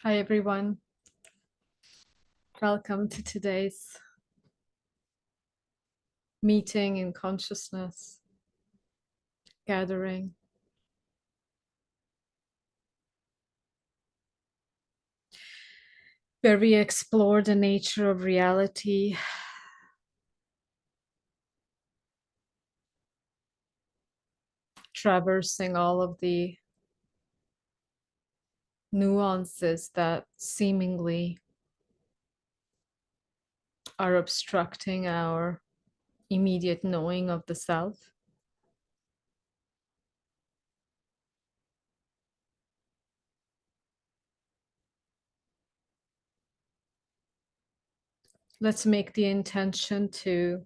Hi, everyone. Welcome to today's meeting in consciousness gathering. Where we explore the nature of reality, traversing all of the nuances that seemingly are obstructing our immediate knowing of the self. Let's make the intention to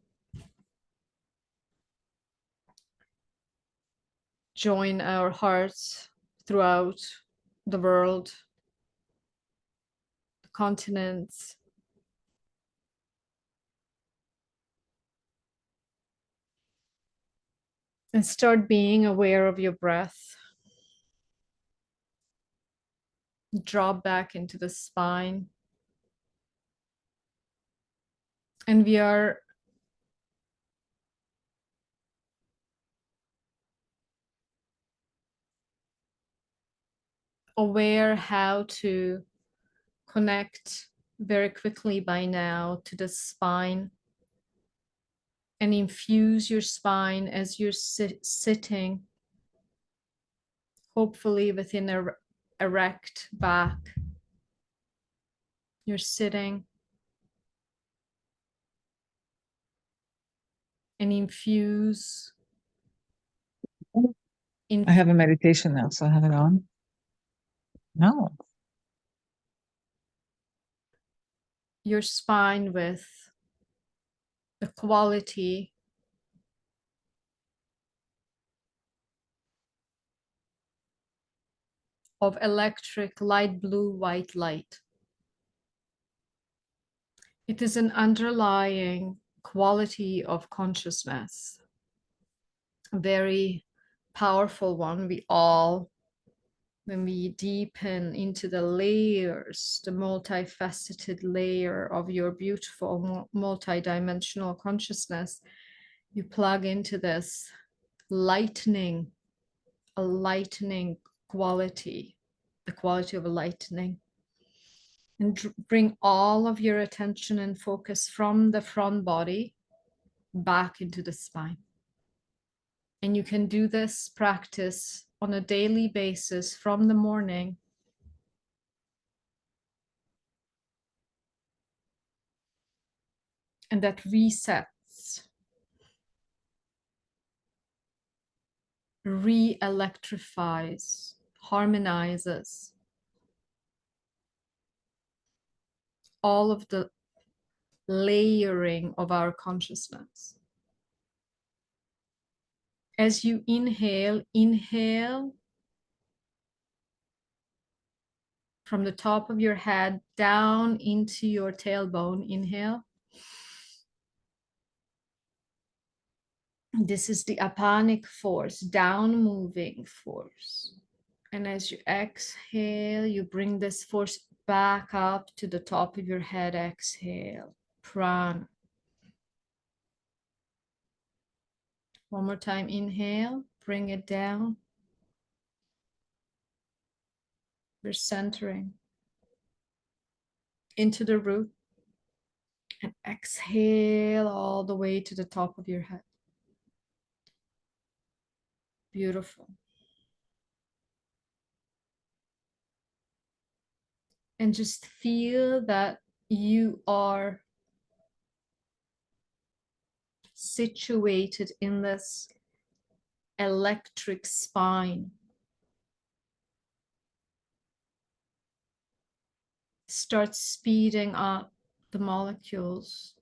join our hearts throughout the world, the continents, and start being aware of your breath. Drop back into the spine. And we are aware how to connect very quickly by now to the spine and infuse your spine as you're sitting, hopefully within an erect back. You're sitting and infuse I have a meditation now, so I have it on. No. your spine with the quality of electric light blue white light. It is an underlying quality of consciousness, a very powerful one. We all, when we deepen into the layers, the multifaceted layer of your beautiful multidimensional consciousness, you plug into this lightning, a lightning quality, the quality of a lightning, and bring all of your attention and focus from the front body back into the spine. And you can do this practice on a daily basis from the morning. And that resets, re-electrifies, harmonizes all of the layering of our consciousness. As you inhale, inhale from the top of your head down into your tailbone. Inhale. This is the apanic force, down moving force. And as you exhale, you bring this force back up to the top of your head. Exhale, prana. One more time, inhale, bring it down. We're centering into the root. And exhale all the way to the top of your head. Beautiful. And just feel that you are situated in this electric spine. Start speeding up the molecules.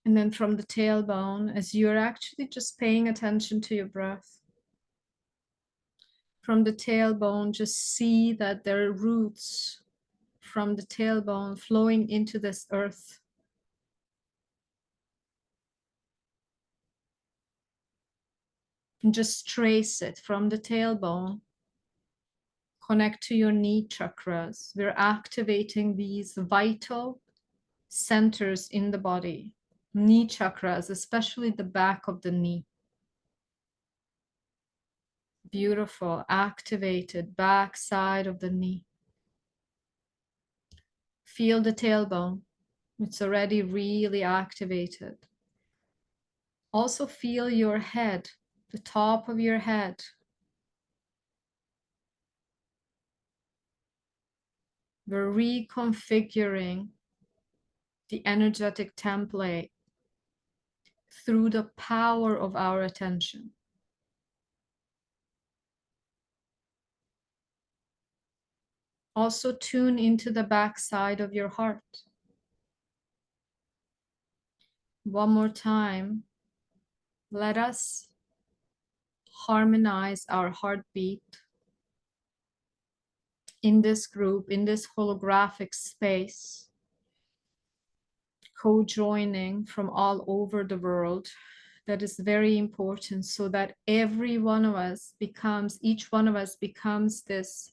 And then from the tailbone, as you're actually just paying attention to your breath, from the tailbone, just see that there are roots from the tailbone flowing into this earth, And just trace it from the tailbone. Connect to your knee chakras. We're activating these vital centers in the body. Knee chakras, especially the back of the knee. Beautiful, activated back side of the knee. Feel the tailbone. It's already really activated. Also feel your head, the top of your head. We're reconfiguring the energetic template through the power of our attention. Also tune into the back side of your heart. One more time, let us harmonize our heartbeat in this group, in this holographic space, co-joining from all over the world. That is very important, so that every one of us becomes, each one of us becomes this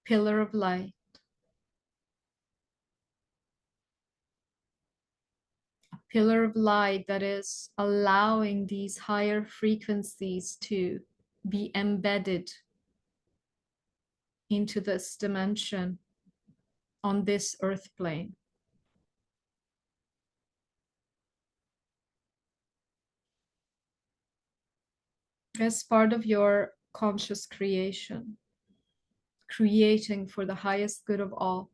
pillar of light, a pillar of light that is allowing these higher frequencies to be embedded into this dimension on this earth plane. As part of your conscious creation, creating for the highest good of all.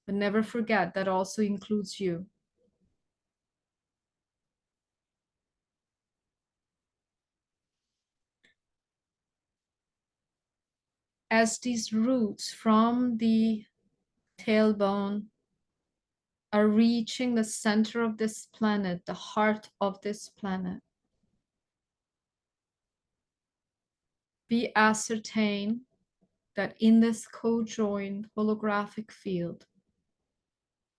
But never forget that also includes you. As these roots from the tailbone are reaching the center of this planet, the heart of this planet, be ascertain that in this co-joined holographic field,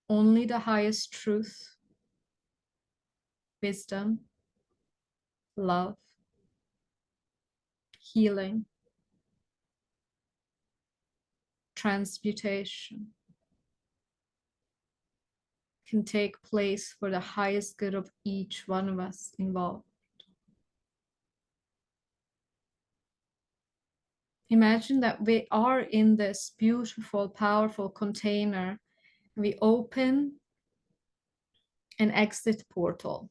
only the highest truth, wisdom, love, healing, transmutation can take place for the highest good of each one of us involved. Imagine that we are in this beautiful, powerful container. We open an exit portal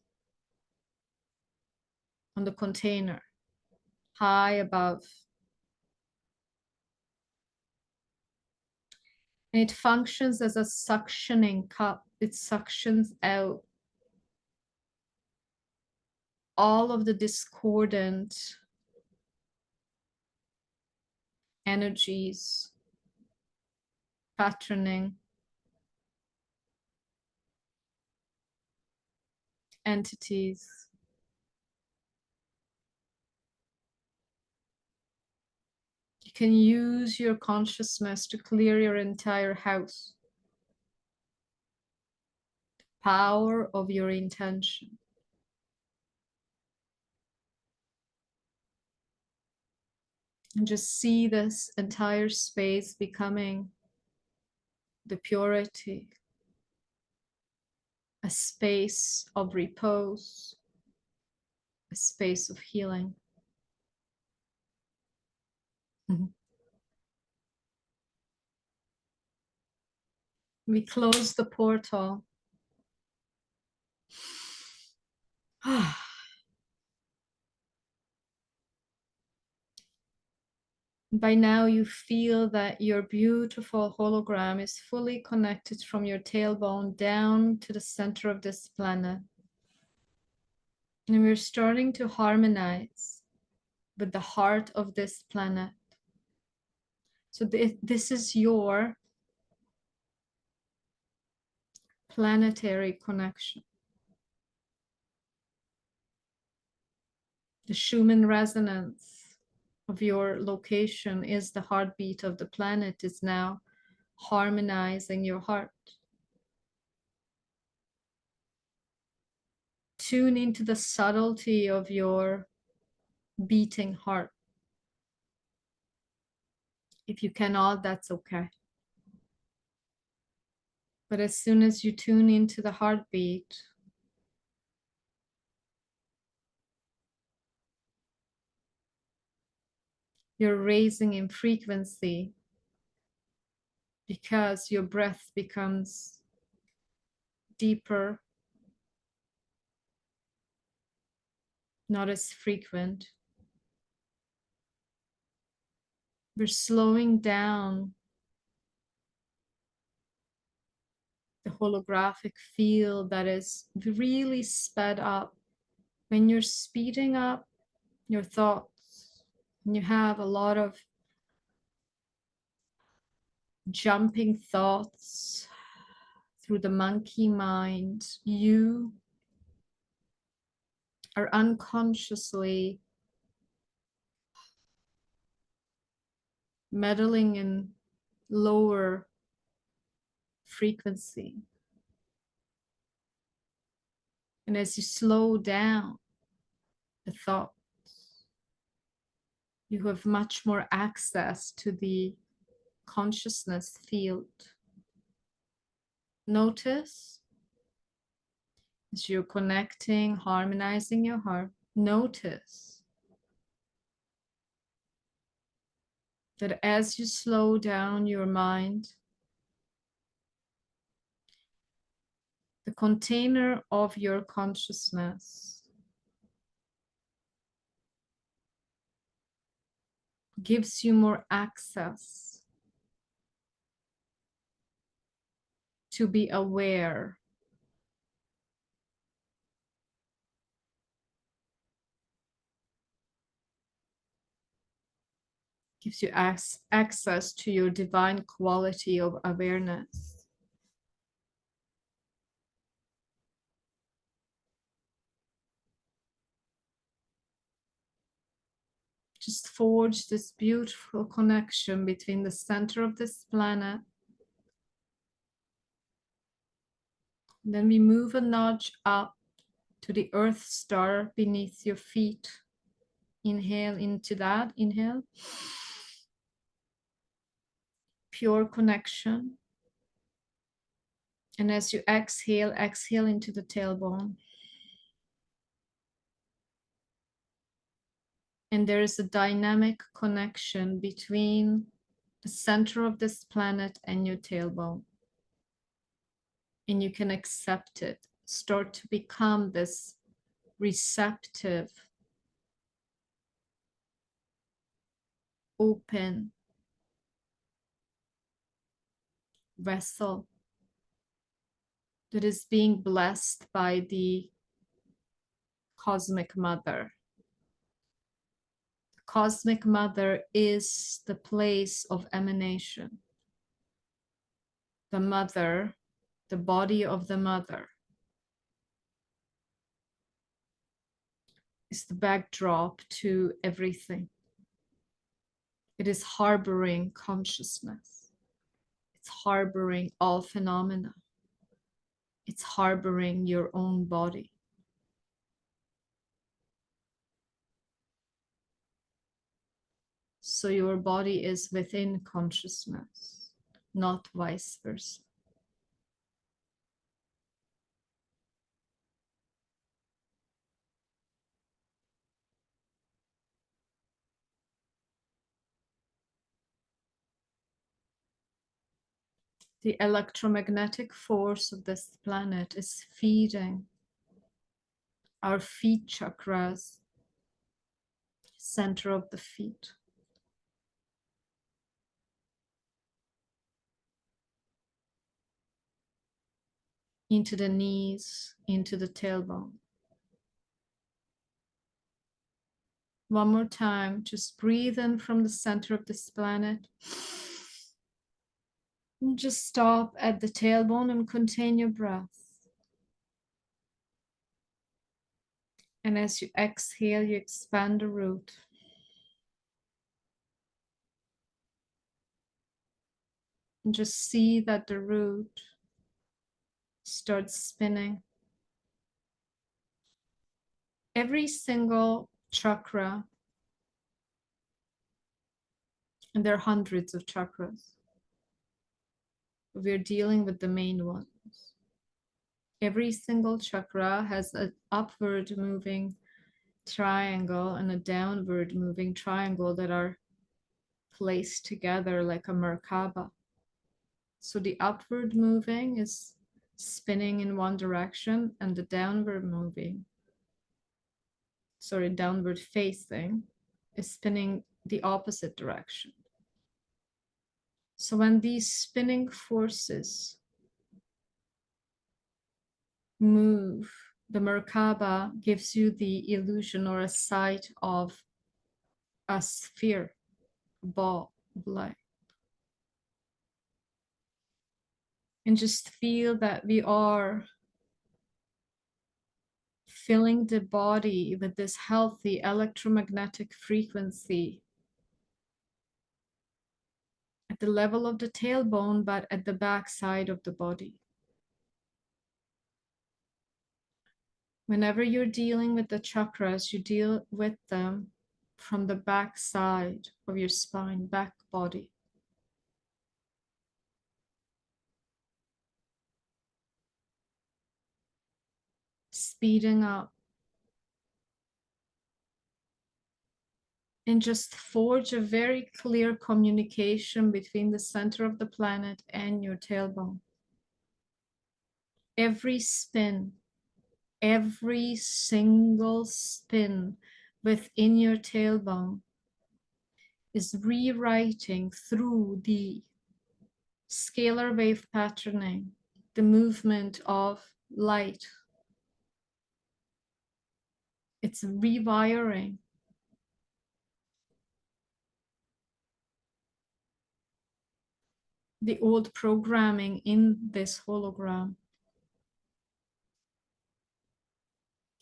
on the container, high above. And it functions as a suctioning cup. It suctions out all of the discordant energies, patterning, entities. You can use your consciousness to clear your entire house. Power of your intention. And just see this entire space becoming the purity, a space of repose, a space of healing. Mhm. We close the portal. By now, you feel that your beautiful hologram is fully connected from your tailbone down to the center of this planet. And we're starting to harmonize with the heart of this planet. So this is your planetary connection. The Schumann resonance of your location is the heartbeat of the planet, is now harmonizing your heart tune into the subtlety of your beating heart. If you cannot, that's okay. But as soon as you tune into the heartbeat, you're raising in frequency because your breath becomes deeper, not as frequent. We're slowing down the holographic field that is really sped up. When you're speeding up your thoughts, and you have a lot of jumping thoughts through the monkey mind, you are unconsciously meddling in lower frequency. And as you slow down the thoughts, you have much more access to the consciousness field. Notice as you're connecting, harmonizing your heart, notice that as you slow down your mind, the container of your consciousness gives you more access to be aware. Gives you access to your divine quality of awareness. Just forge this beautiful connection between the center of this planet. Then we move a nudge up to the Earth star beneath your feet. Inhale into that, inhale. Pure connection. And as you exhale, exhale into the tailbone. And there is a dynamic connection between the center of this planet and your tailbone. And you can accept it. Start to become this receptive, open vessel that is being blessed by the cosmic mother. The cosmic mother is the place of emanation. The mother, the body of the mother, is the backdrop to everything. It is harboring consciousness. It's harboring all phenomena. It's harboring your own body. So your body is within consciousness, not vice versa. The electromagnetic force of this planet is feeding our feet chakras, center of the feet, into the knees, into the tailbone. One more time, just breathe in from the center of this planet. And just stop at the tailbone and contain your breath. And as you exhale, you expand the root. And just see that the root starts spinning. Every single chakra, and there are hundreds of chakras, we're dealing with the main ones. Every single chakra has an upward moving triangle and a downward moving triangle that are placed together like a Merkaba. So the upward moving is spinning in one direction, and the downward facing is spinning the opposite direction. So when these spinning forces move, the Merkaba gives you the illusion or a sight of a sphere, ball, light. And just feel that we are filling the body with this healthy electromagnetic frequency at the level of the tailbone, but at the back side of the body. Whenever you're dealing with the chakras, you deal with them from the back side of your spine, back body. Speeding up and just forge a very clear communication between the center of the planet and your tailbone. Every spin, every single spin within your tailbone is rewriting through the scalar wave patterning, the movement of light. It's rewiring the old programming in this hologram.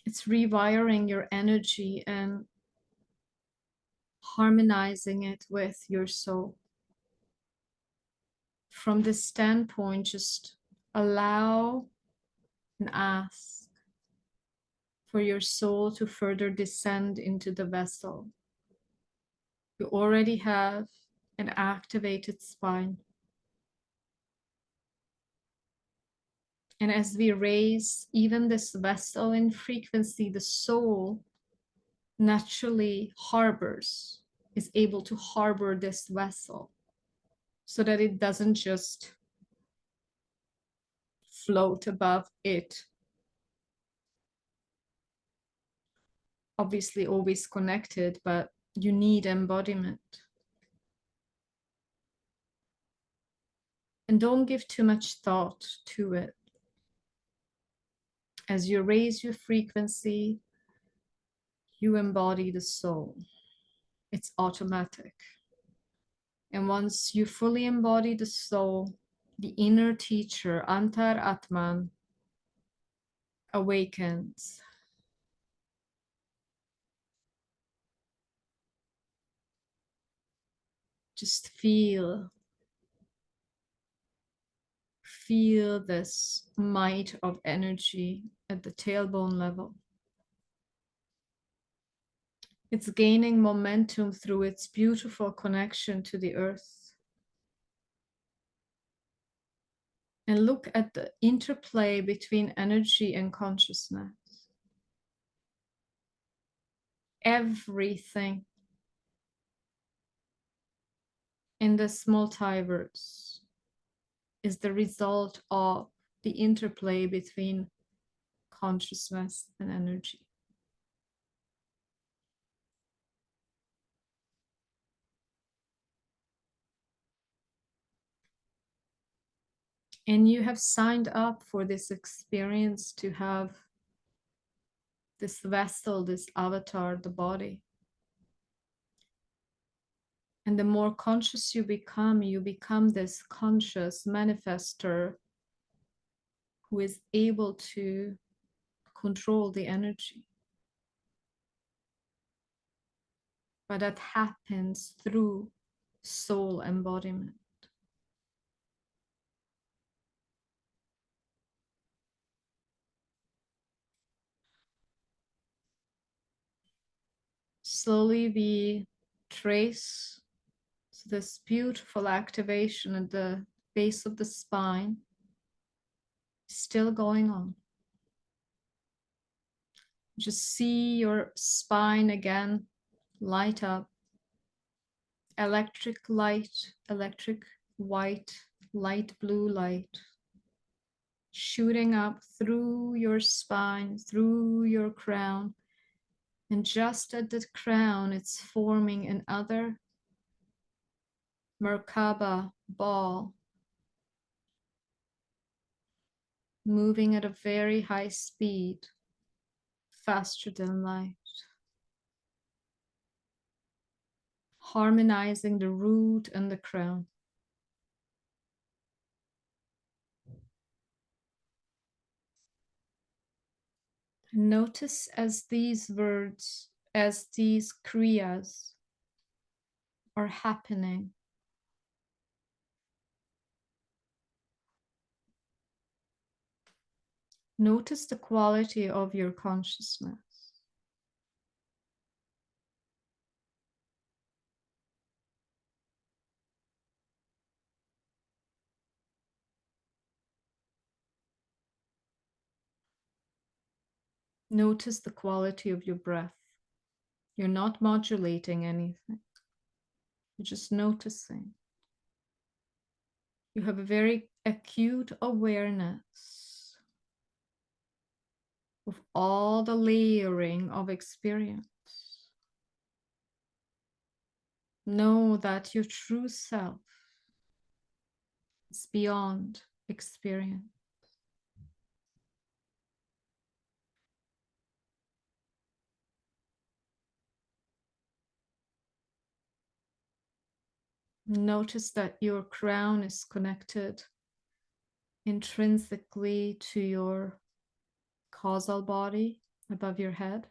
It's rewiring your energy and harmonizing it with your soul. From this standpoint, just allow and ask for your soul to further descend into the vessel. You already have an activated spine. And as we raise even this vessel in frequency, the soul naturally is able to harbor this vessel so that it doesn't just float above it. Obviously, always connected, but you need embodiment. And don't give too much thought to it. As you raise your frequency, you embody the soul. It's automatic. And once you fully embody the soul, the inner teacher, Antar Atman, awakens. Just feel this might of energy at the tailbone level. It's gaining momentum through its beautiful connection to the earth. And look at the interplay between energy and consciousness. Everything in this multiverse is the result of the interplay between consciousness and energy. And you have signed up for this experience to have this vessel, this avatar, the body. And the more conscious you become this conscious manifester who is able to control the energy. But that happens through soul embodiment. slowly we trace this beautiful activation at the base of the spine, still going on. Just see your spine again light up. Electric light, electric white, light blue light, shooting up through your spine, through your crown. And just at the crown, it's forming another Merkaba ball, moving at a very high speed, faster than light, harmonizing the root and the crown. Notice as these words, as these kriyas are happening, notice the quality of your consciousness. Notice the quality of your breath. You're not modulating anything. You're just noticing. You have a very acute awareness of all the layering of experience. Know that your true self is beyond experience. Notice that your crown is connected intrinsically to your causal body above your head.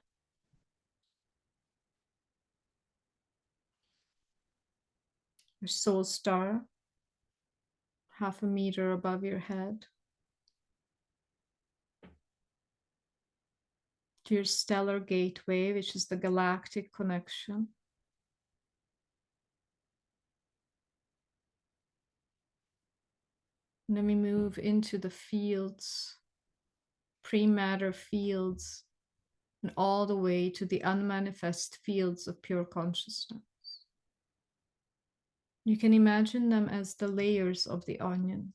Your soul star, 0.5 meter above your head. To your stellar gateway, which is the galactic connection. And then we move into the fields, pre-matter fields, and all the way to the unmanifest fields of pure consciousness. You can imagine them as the layers of the onion.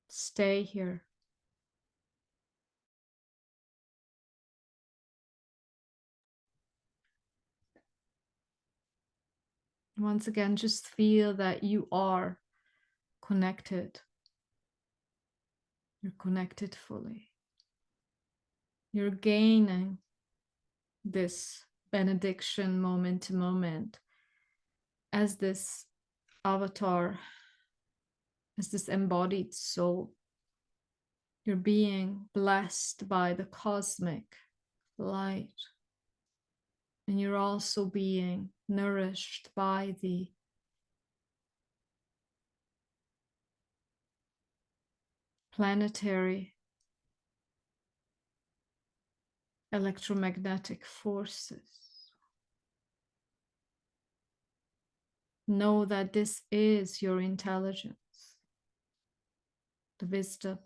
Stay here. Once again, just feel that you are connected. You're connected fully. You're gaining this benediction moment to moment as this avatar, as this embodied soul. You're being blessed by the cosmic light. And you're also being nourished by the planetary electromagnetic forces. Know that this is your intelligence, the wisdom.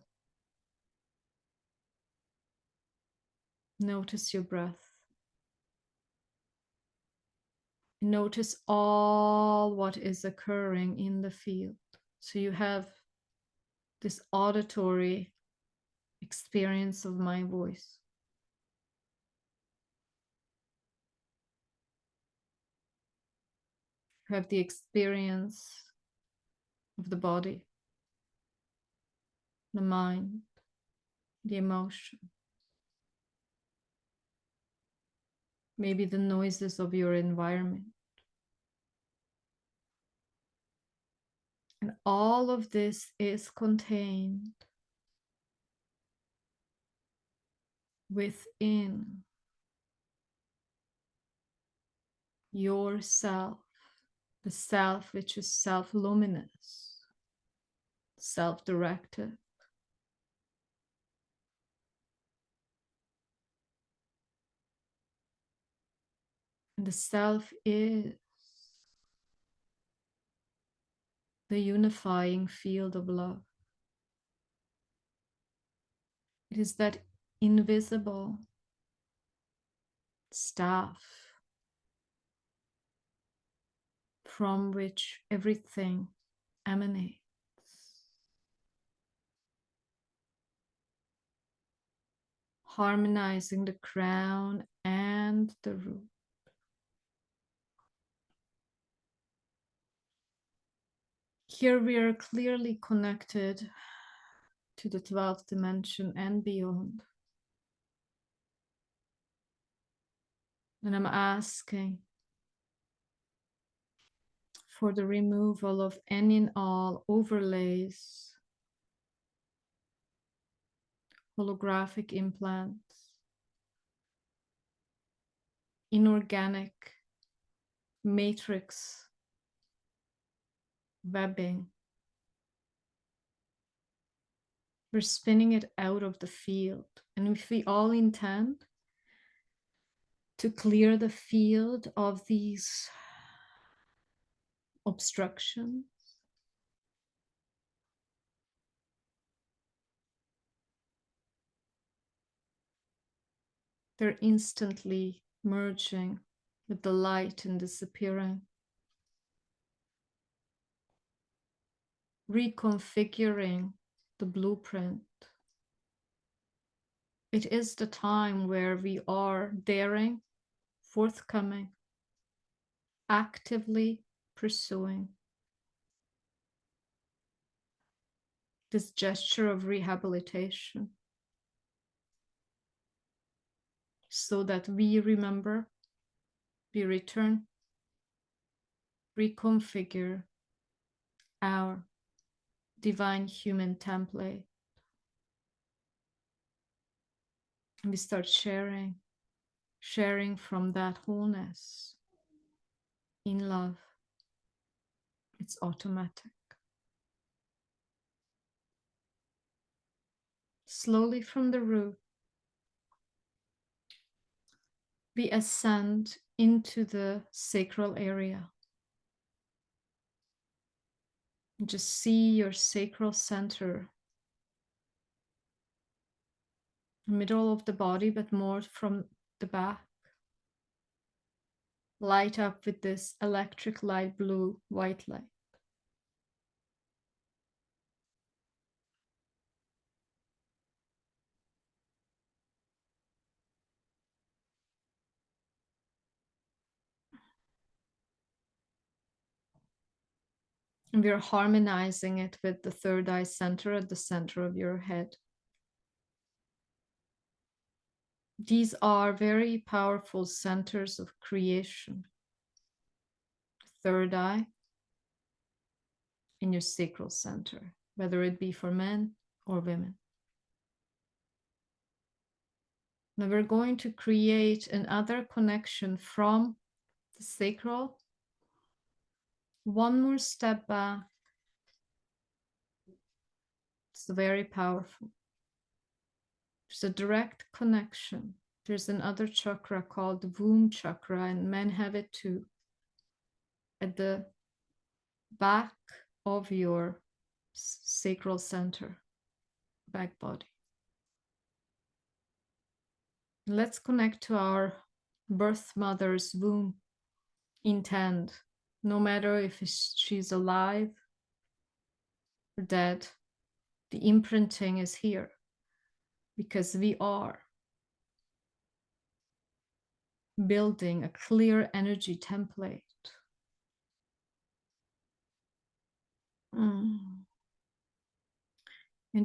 Notice your breath. Notice all what is occurring in the field. So you have this auditory experience of my voice. You have the experience of the body, the mind, the emotion. Maybe the noises of your environment. And all of this is contained within yourself, the self which is self-luminous, self-directed. And the self is the unifying field of love. It is that invisible staff from which everything emanates. Harmonizing the crown and the root. Here we are clearly connected to the 12th dimension and beyond. And I'm asking for the removal of any and all overlays, holographic implants, inorganic matrix webbing. We're spinning it out of the field. And if we all intend to clear the field of these obstructions, they're instantly merging with the light and disappearing, reconfiguring the blueprint. It is the time where we are daring, forthcoming, actively pursuing this gesture of rehabilitation so that we remember, we return, reconfigure our divine human template. And we start sharing from that wholeness in love. It's automatic. Slowly from the root, we ascend into the sacral area. Just see your sacral center, middle of the body, but more from the back. Light up with this electric light blue, white light. And we're harmonizing it with the third eye center at the center of your head. These are very powerful centers of creation. Third eye in your sacral center, whether it be for men or women. Now we're going to create another connection from the sacral. One more step back. It's very powerful. There's a direct connection. There's another chakra called the womb chakra, and men have it too. At the back of your sacral center, back body. Let's connect to our birth mother's womb. Intend, no matter if she's alive or dead, the imprinting is here because we are building a clear energy template. And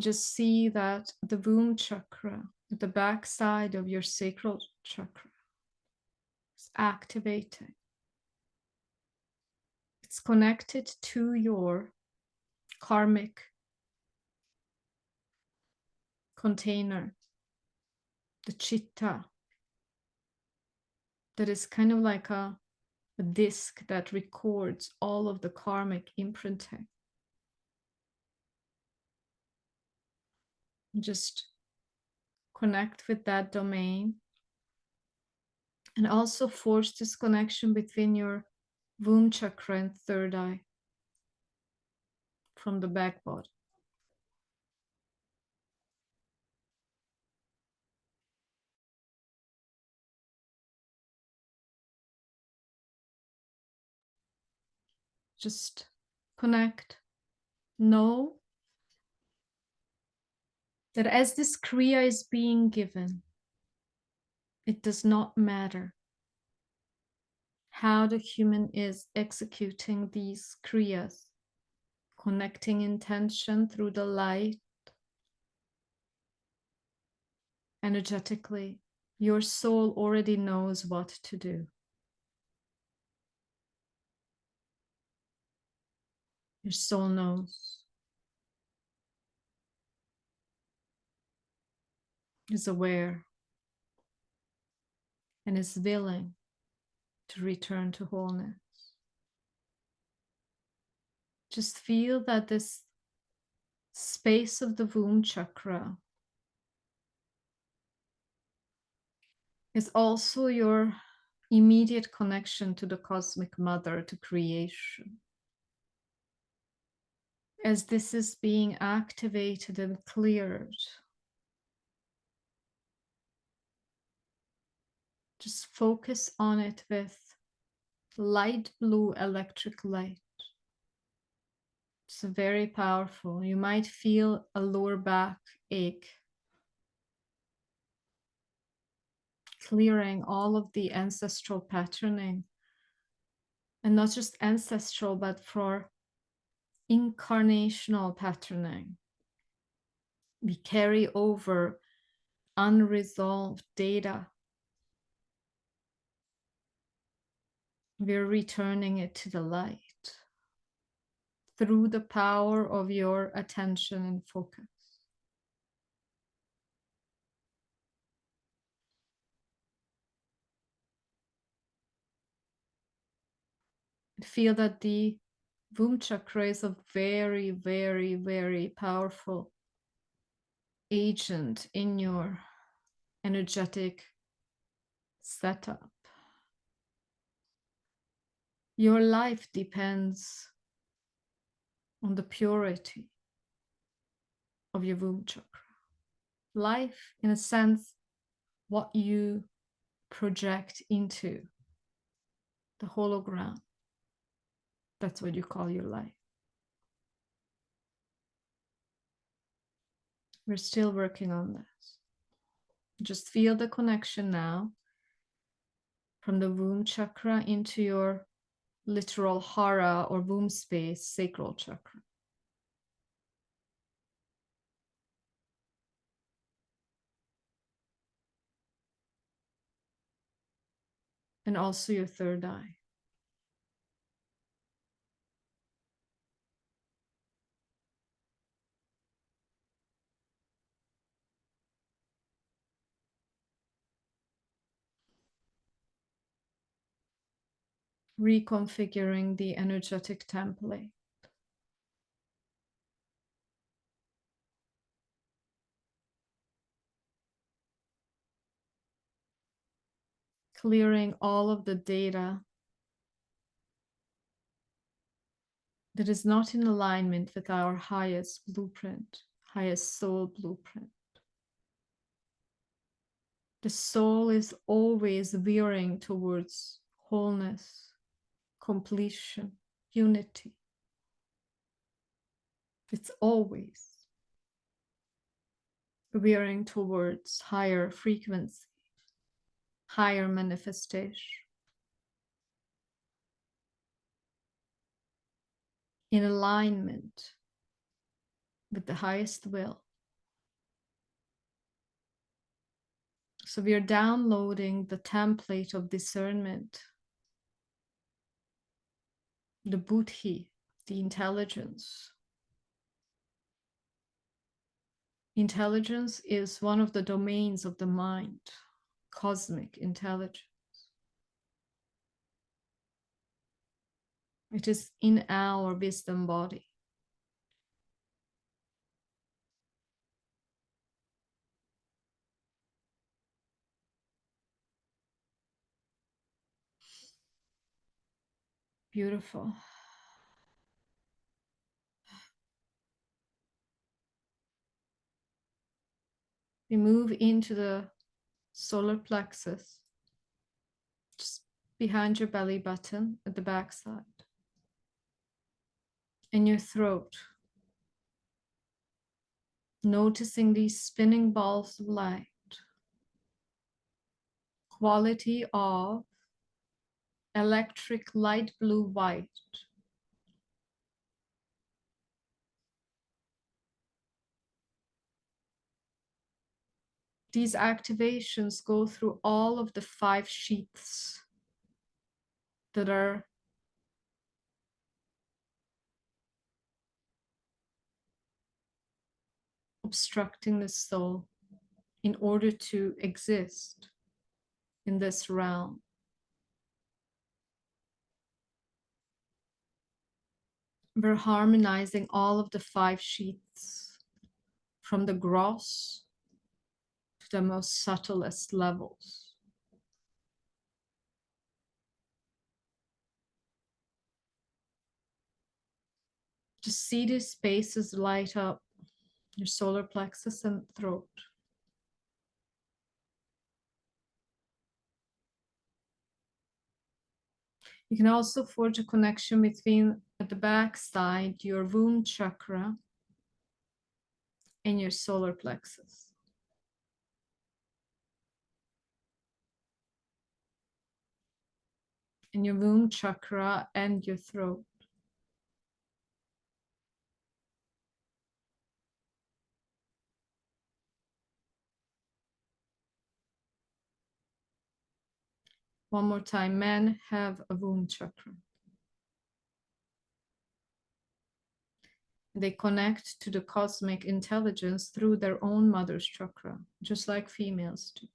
just see that the womb chakra, at the back side of your sacral chakra, is activating. It's connected to your karmic container, the chitta, that is kind of like a disc that records all of the karmic imprinting. Just connect with that domain and also forge this connection between your womb chakra and third eye from the back body. Just connect. Know that as this Kriya is being given, it does not matter how the human is executing these Kriyas, connecting intention through the light energetically. Your soul already knows what to do. Your soul knows, is aware, and is willing to return to wholeness. Just feel that this space of the womb chakra is also your immediate connection to the cosmic mother, to creation. As this is being activated and cleared, just focus on it with light blue electric light. It's very powerful. You might feel a lower back ache, clearing all of the ancestral patterning, and not just ancestral, but for incarnational patterning. We carry over unresolved data. We're returning it to the light through the power of your attention and focus. Feel that the womb chakra is a very, very, very powerful agent in your energetic setup. Your life depends on the purity of your womb chakra. Life, in a sense, what you project into the hologram. That's what you call your life. We're still working on this. Just feel the connection now from the womb chakra into your literal hara or womb space, sacral chakra. And also your third eye. Reconfiguring the energetic template. Clearing all of the data that is not in alignment with our highest blueprint, highest soul blueprint. The soul is always veering towards wholeness, completion, unity. It's always veering towards higher frequency, higher manifestation, in alignment with the highest will. So we are downloading the template of discernment, the buddhi, the intelligence. Intelligence is one of the domains of the mind, cosmic intelligence. It is in our wisdom body. Beautiful. We move into the solar plexus, just behind your belly button at the backside, in your throat, noticing these spinning balls of light, quality of electric light blue white. These activations go through all of the 5 sheaths that are obstructing the soul in order to exist in this realm. We're harmonizing all of the 5 sheaths from the gross to the most subtlest levels. Just see these spaces light up your solar plexus and throat. You can also forge a connection between, at the back side, your womb chakra and your solar plexus. And your womb chakra and your throat. One more time, men have a womb chakra. They connect to the cosmic intelligence through their own mother's chakra, just like females do.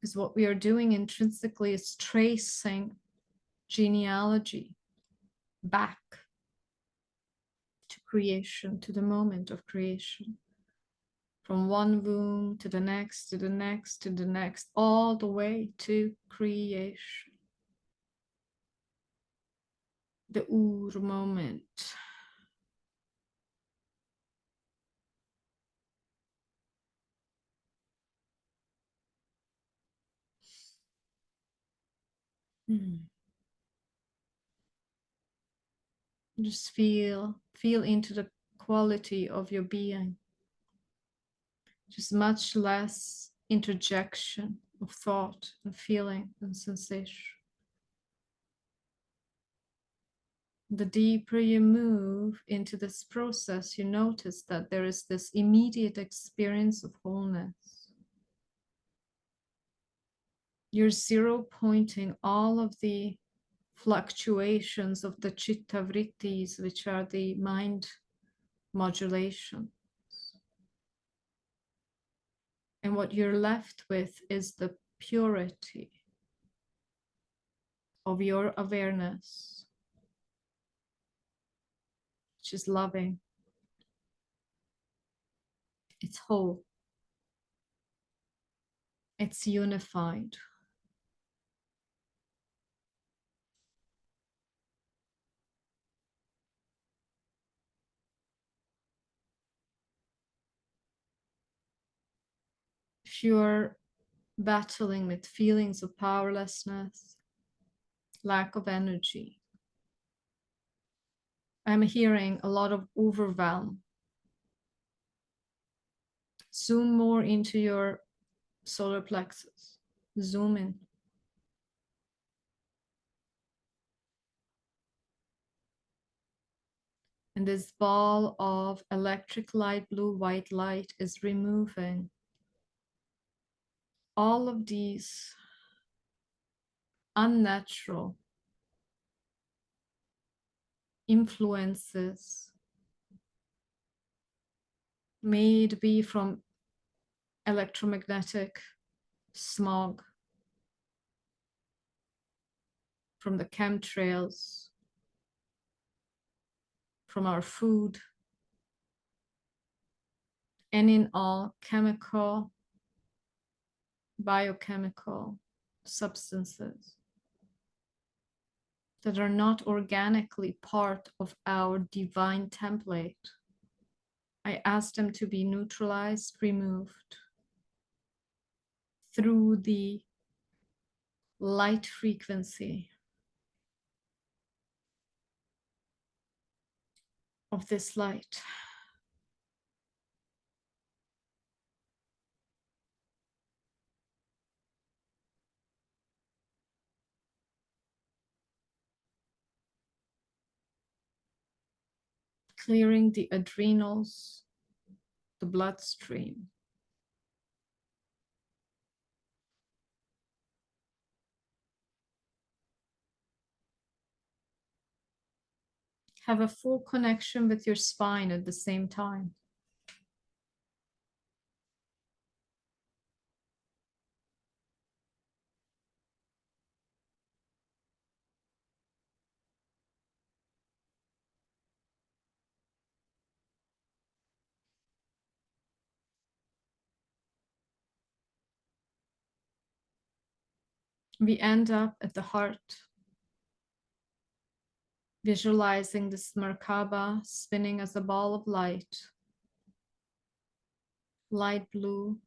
Because what we are doing intrinsically is tracing genealogy back to creation, to the moment of creation. From one womb to the next, to the next, to the next, all the way to creation. The Ur moment. Just feel into the quality of your being. Just much less interjection of thought and feeling and sensation. The deeper you move into this process, you notice that there is this immediate experience of wholeness. You're zero pointing all of the fluctuations of the chitta vrittis, which are the mind modulation. And what you're left with is the purity of your awareness, which is loving. It's whole. It's unified. If you're battling with feelings of powerlessness, lack of energy, I'm hearing a lot of overwhelm. Zoom more into your solar plexus. Zoom in. And this ball of electric light, blue, white light is removing all of these unnatural influences, may it be from electromagnetic smog, from the chemtrails, from our food, and in all chemical, biochemical substances. that are not organically part of our divine template. I ask them to be neutralized, removed through the light frequency of this light. Clearing the adrenals, the bloodstream. Have a full connection with your spine at the same time. We end up at the heart, visualizing this Merkaba spinning as a ball of light, light blue,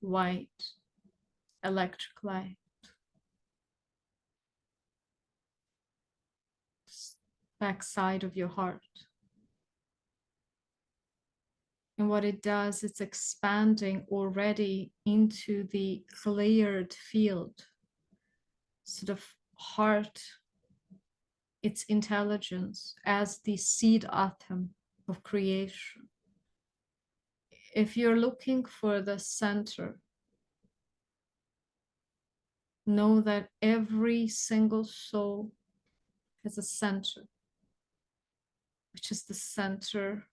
white, electric light. Backside of your heart. And what it does, it's expanding already into the cleared field. So the heart, its intelligence as the seed atom of creation. If you're looking for the center, know that every single soul has a center, which is the center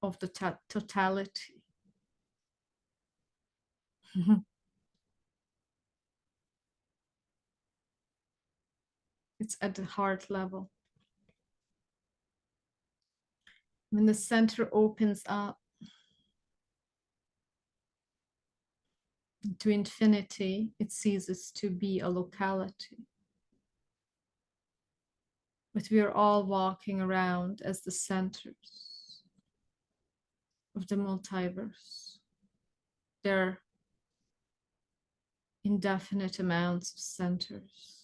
of the totality. It's at the heart level. When the center opens up to infinity, it ceases to be a locality. But we are all walking around as the centers of the multiverse. There are indefinite amounts of centers.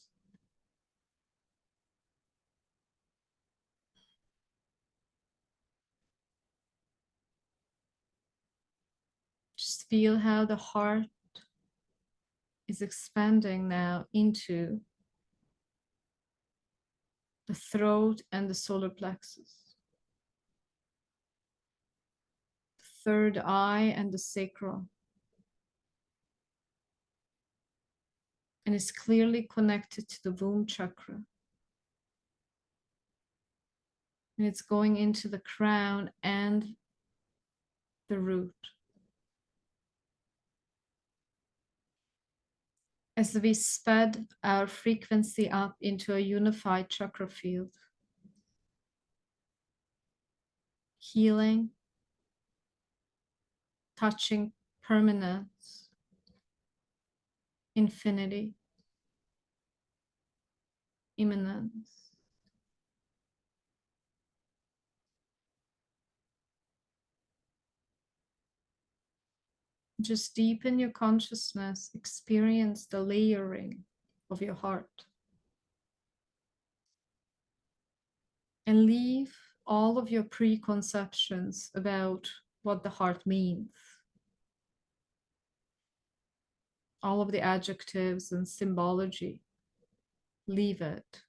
Just feel how the heart is expanding now into the throat and the solar plexus, the third eye and the sacral. And is clearly connected to the womb chakra. And it's going into the crown and the root. As we sped our frequency up into a unified chakra field, healing, touching permanence, infinity, immanence. Just deepen your consciousness, experience the layering of your heart. And leave all of your preconceptions about what the heart means. All of the adjectives and symbology. Leave it.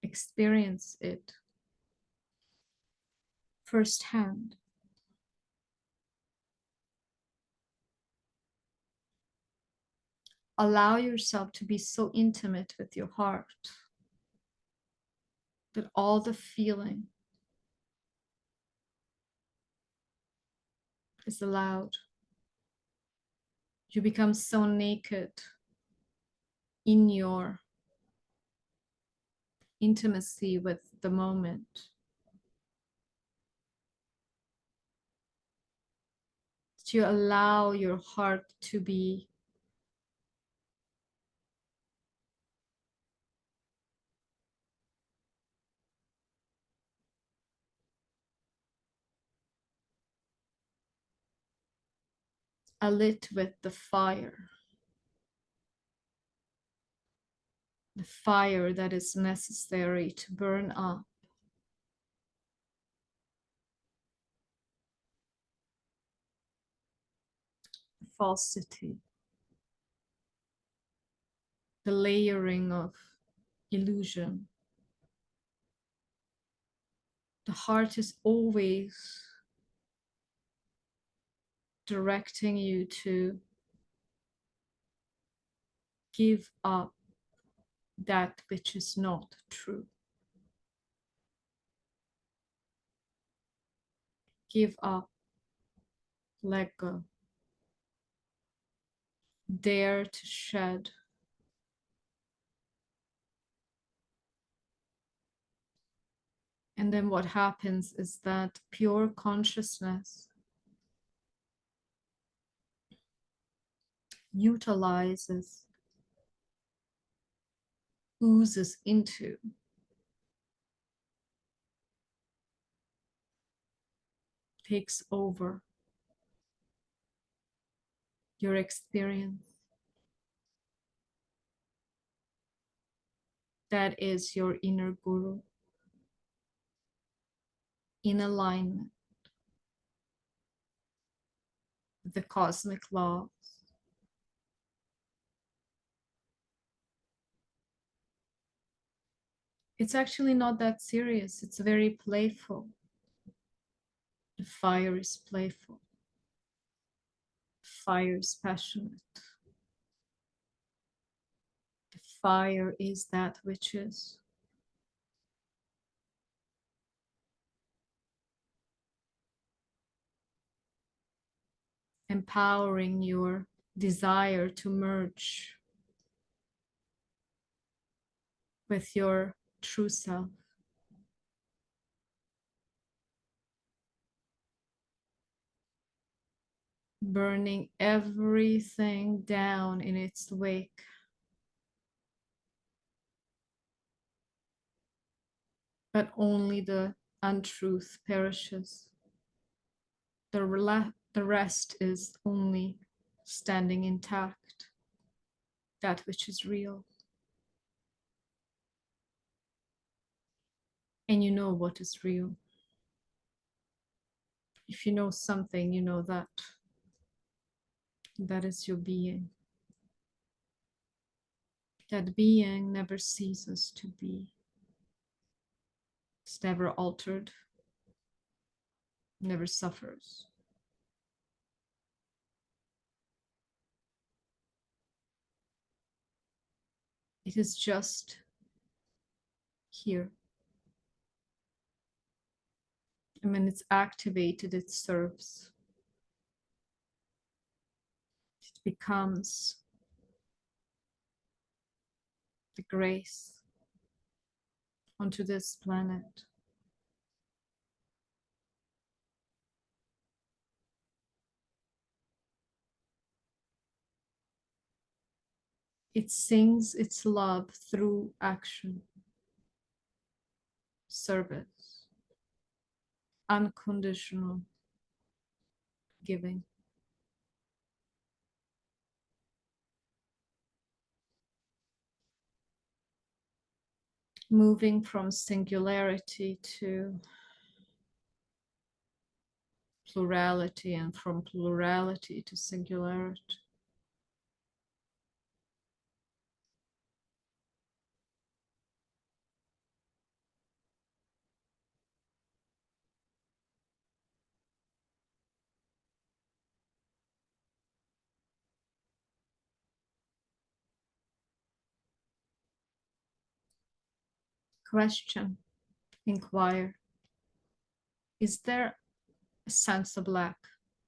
Experience it firsthand. Allow yourself to be so intimate with your heart that all the feeling is allowed. You become so naked in your intimacy with the moment that you allow your heart to be alit with the fire that is necessary to burn up the falsity, the layering of illusion. The heart is always directing you to give up that which is not true. Give up, let go, dare to shed. And then what happens is that pure consciousness utilizes, oozes into, takes over your experience. That is your inner guru in alignment with the cosmic laws. It's actually not that serious. It's very playful. The fire is playful. Fire is passionate. The fire is that which is. Empowering your desire to merge with your true self. Burning everything down in its wake. But only the untruth perishes. The rest is only standing intact, that which is real. And you know what is real. If you know something, you know that. That is your being. That being never ceases to be. It's never altered, never suffers. It is just here. And when it's activated, it serves. It becomes the grace onto this planet. It sings its love through action, service, unconditional giving. Moving from singularity to plurality and from plurality to singularity. Question, inquire. Is there a sense of lack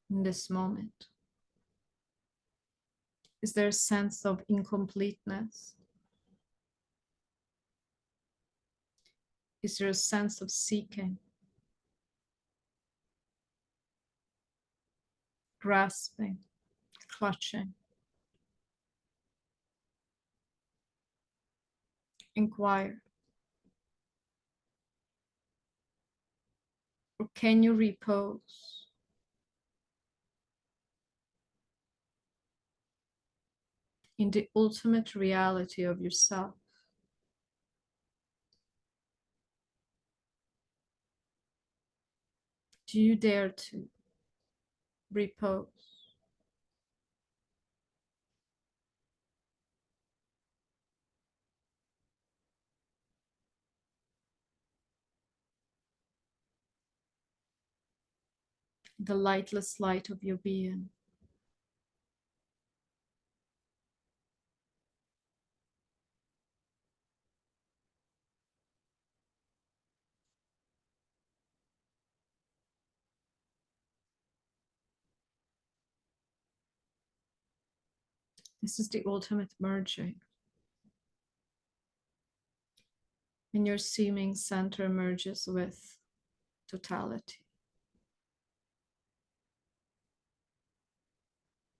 in this moment? Is there a sense of incompleteness? Is there a sense of seeking, grasping, clutching? Inquire. Or can you repose in the ultimate reality of yourself. Do you dare to repose? The lightless light of your being. This is the ultimate merging. And your seeming center merges with totality.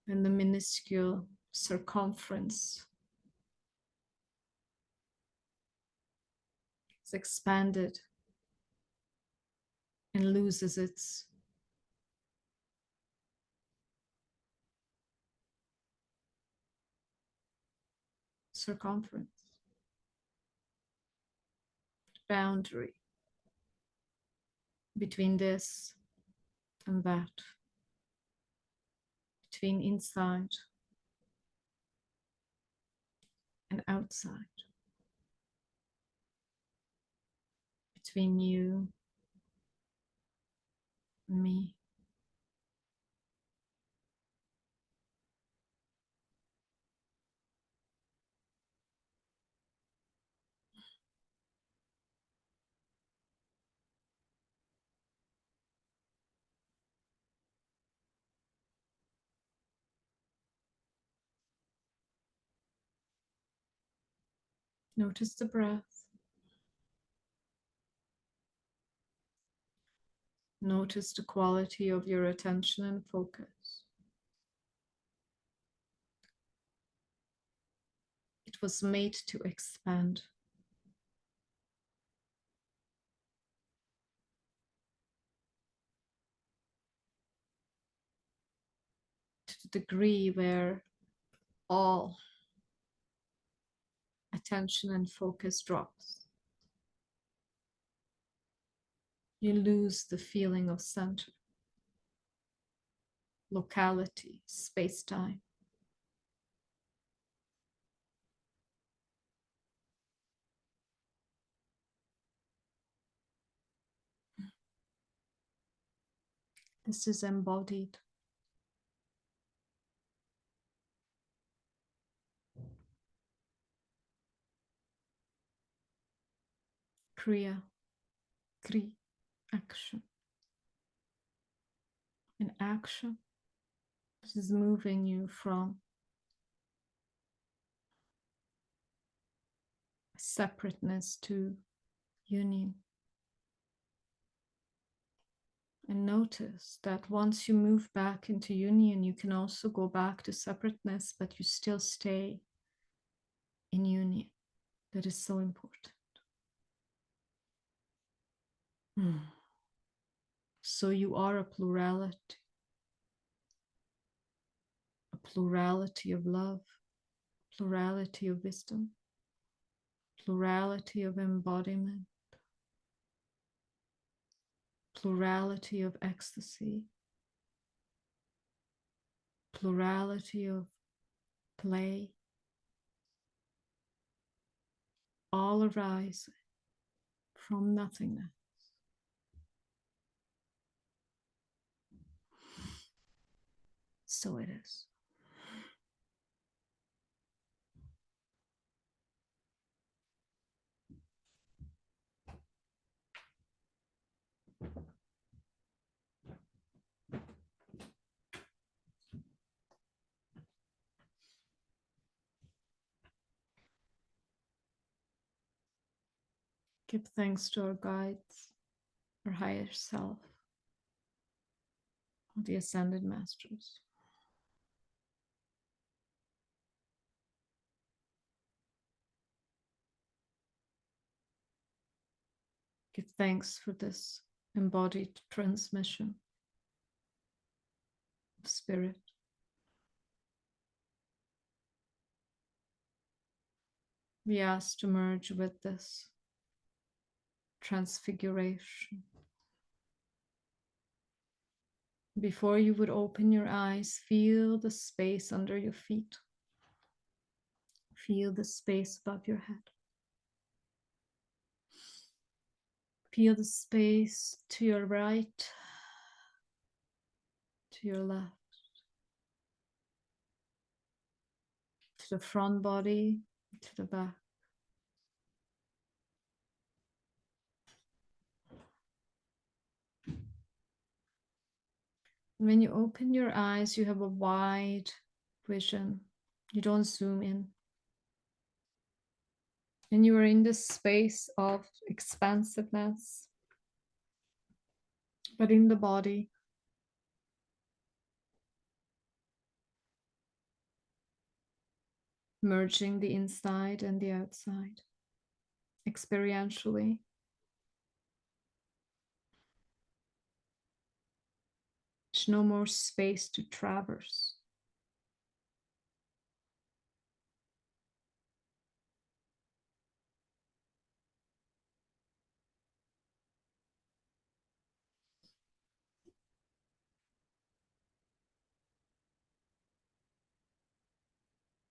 And the minuscule circumference is expanded and loses its circumference, boundary between this and that, between inside and outside, between you and me. Notice the breath. Notice the quality of your attention and focus. It was made to expand. To the degree where all attention and focus drops, you lose the feeling of center, locality, space-time. This is embodied. Kriya, Kri, action. An action. This is moving you from separateness to union. And notice that once you move back into union, you can also go back to separateness, but you still stay in union. That is so important. So you are a plurality of love, plurality of wisdom, plurality of embodiment, plurality of ecstasy, plurality of play, all arise from nothingness. So it is. Give thanks to our guides, our higher self, the ascended masters. Give thanks for this embodied transmission of spirit. We ask to merge with this transfiguration. Before you would open your eyes, feel the space under your feet. Feel the space above your head. Feel the space to your right, to your left, to the front body, to the back. When you open your eyes, you have a wide vision. You don't zoom in. And you are in this space of expansiveness, but in the body. Merging the inside and the outside experientially. There's no more space to traverse.